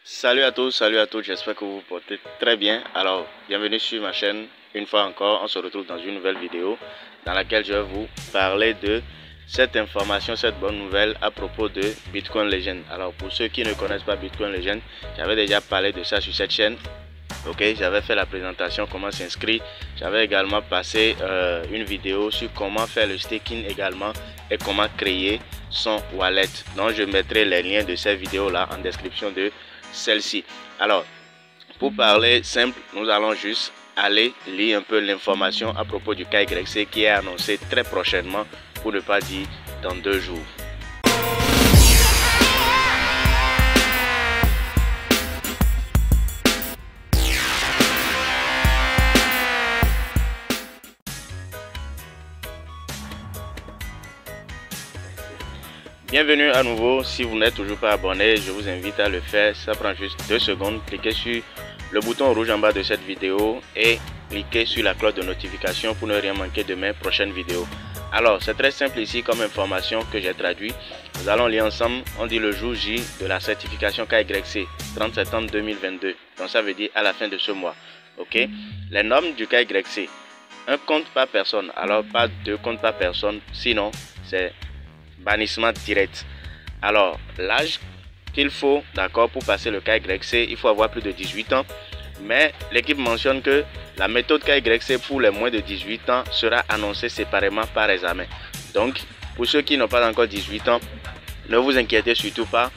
Salut à tous, salut à toutes, j'espère que vous vous portez très bien. Alors, bienvenue sur ma chaîne. Une fois encore, on se retrouve dans une nouvelle vidéo dans laquelle je vais vous parler de cette information, cette bonne nouvelle à propos de Bitcoin Legend. Alors, pour ceux qui ne connaissent pas Bitcoin Legend, j'avais déjà parlé de ça sur cette chaîne. Ok, j'avais fait la présentation, comment s'inscrire. J'avais également passé une vidéo sur comment faire le staking également et comment créer son wallet. Donc, je mettrai les liens de ces vidéos là en description de celle-ci. Alors, pour parler simple, nous allons juste aller lire un peu l'information à propos du KYC qui est annoncé très prochainement, pour ne pas dire dans 2 jours. Bienvenue à nouveau. Si vous n'êtes toujours pas abonné, je vous invite à le faire. Ça prend juste 2 secondes. Cliquez sur le bouton rouge en bas de cette vidéo et cliquez sur la cloche de notification pour ne rien manquer de mes prochaines vidéos. Alors, c'est très simple ici comme information que j'ai traduit. Nous allons lire ensemble. On dit le jour J de la certification KYC, 30 septembre 2022. Donc ça veut dire à la fin de ce mois. Ok. Les normes du KYC. Un compte par personne. Alors, pas 2 comptes par personne. Sinon, c'est bannissement direct. Alors, l'âge qu'il faut, d'accord, pour passer le KYC, il faut avoir plus de 18 ans. Mais l'équipe mentionne que la méthode KYC pour les moins de 18 ans sera annoncée séparément par examen. Donc, pour ceux qui n'ont pas encore 18 ans, ne vous inquiétez surtout pas.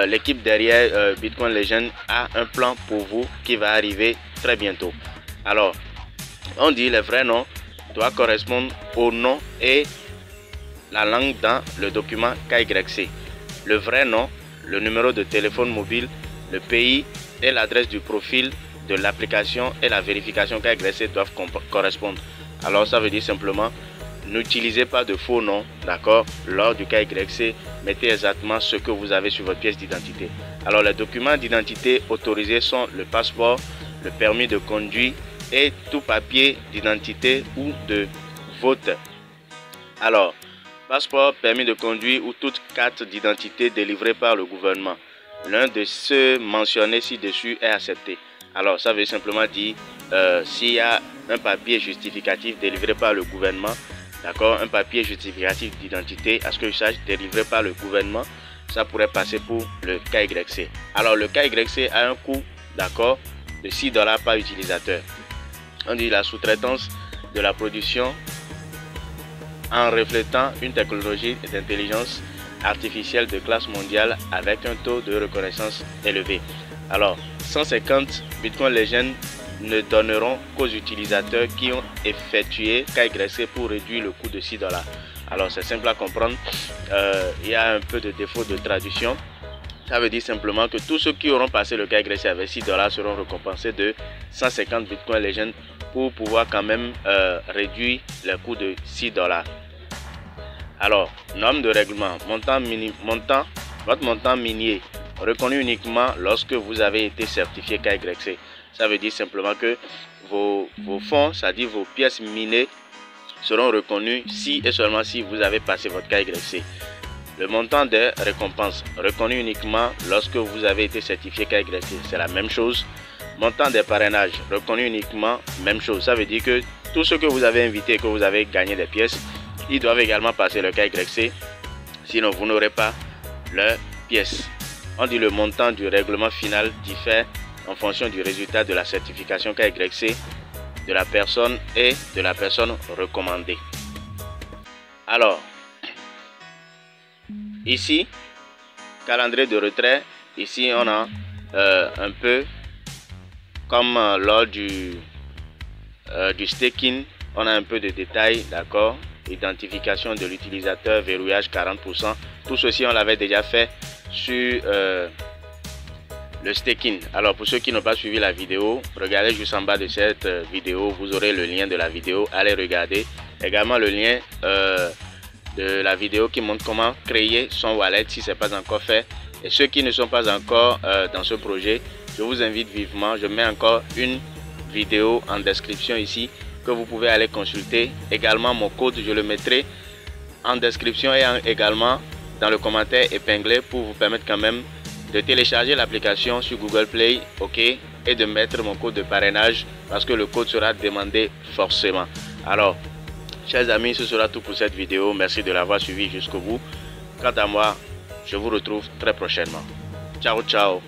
L'équipe derrière Bitcoin Legend a un plan pour vous qui va arriver très bientôt. Alors, on dit le vrai nom doit correspondre au nom et la langue dans le document KYC. Le vrai nom, le numéro de téléphone mobile, le pays et l'adresse du profil de l'application et la vérification KYC doivent correspondre. Alors ça veut dire simplement, n'utilisez pas de faux noms, d'accord, lors du KYC, mettez exactement ce que vous avez sur votre pièce d'identité. Alors les documents d'identité autorisés sont le passeport, le permis de conduire et tout papier d'identité ou de vote. Alors, passeport, permis de conduire ou toute carte d'identité délivrée par le gouvernement. L'un de ceux mentionnés ci-dessus est accepté. Alors, ça veut simplement dire s'il y a un papier justificatif délivré par le gouvernement, d'accord, un papier justificatif d'identité, à ce que je sache, délivré par le gouvernement, ça pourrait passer pour le KYC. Alors, le KYC a un coût, d'accord, de $6 par utilisateur. On dit la sous-traitance de la production en reflétant une technologie d'intelligence artificielle de classe mondiale avec un taux de reconnaissance élevé. Alors, 150 Bitcoin Legend ne donneront qu'aux utilisateurs qui ont effectué KYC pour réduire le coût de $6. Alors, c'est simple à comprendre. Il y a un peu de défaut de traduction. Ça veut dire simplement que tous ceux qui auront passé le KYC avec $6 seront récompensés de 150 Bitcoin Legend pour pouvoir quand même réduire le coût de $6. Alors, norme de règlement, votre montant minier reconnu uniquement lorsque vous avez été certifié KYC. Ça veut dire simplement que vos fonds, c'est-à-dire vos pièces minées, seront reconnues si et seulement si vous avez passé votre KYC. Le montant des récompenses reconnu uniquement lorsque vous avez été certifié KYC, c'est la même chose. Montant des parrainages reconnu uniquement, même chose. Ça veut dire que tous ceux que vous avez invités, que vous avez gagné des pièces, ils doivent également passer le KYC, sinon vous n'aurez pas leurs pièces. On dit le montant du règlement final diffère en fonction du résultat de la certification KYC de la personne et de la personne recommandée. Alors, ici, calendrier de retrait, ici on a un peu comme lors du staking, on a un peu de détails, d'accord. Identification de l'utilisateur, verrouillage 40%. Tout ceci, on l'avait déjà fait sur le staking. Alors, pour ceux qui n'ont pas suivi la vidéo, regardez juste en bas de cette vidéo. Vous aurez le lien de la vidéo. Allez regarder. Également, le lien de la vidéo qui montre comment créer son wallet si ce n'est pas encore fait. Et ceux qui ne sont pas encore dans ce projet, je vous invite vivement. Je mets encore une vidéo en description ici que vous pouvez aller consulter. Également mon code, je le mettrai en description et également dans le commentaire épinglé pour vous permettre quand même de télécharger l'application sur Google Play, ok, et de mettre mon code de parrainage parce que le code sera demandé forcément. Alors, chers amis, ce sera tout pour cette vidéo. Merci de l'avoir suivi jusqu'au bout. Quant à moi, je vous retrouve très prochainement. Ciao, ciao.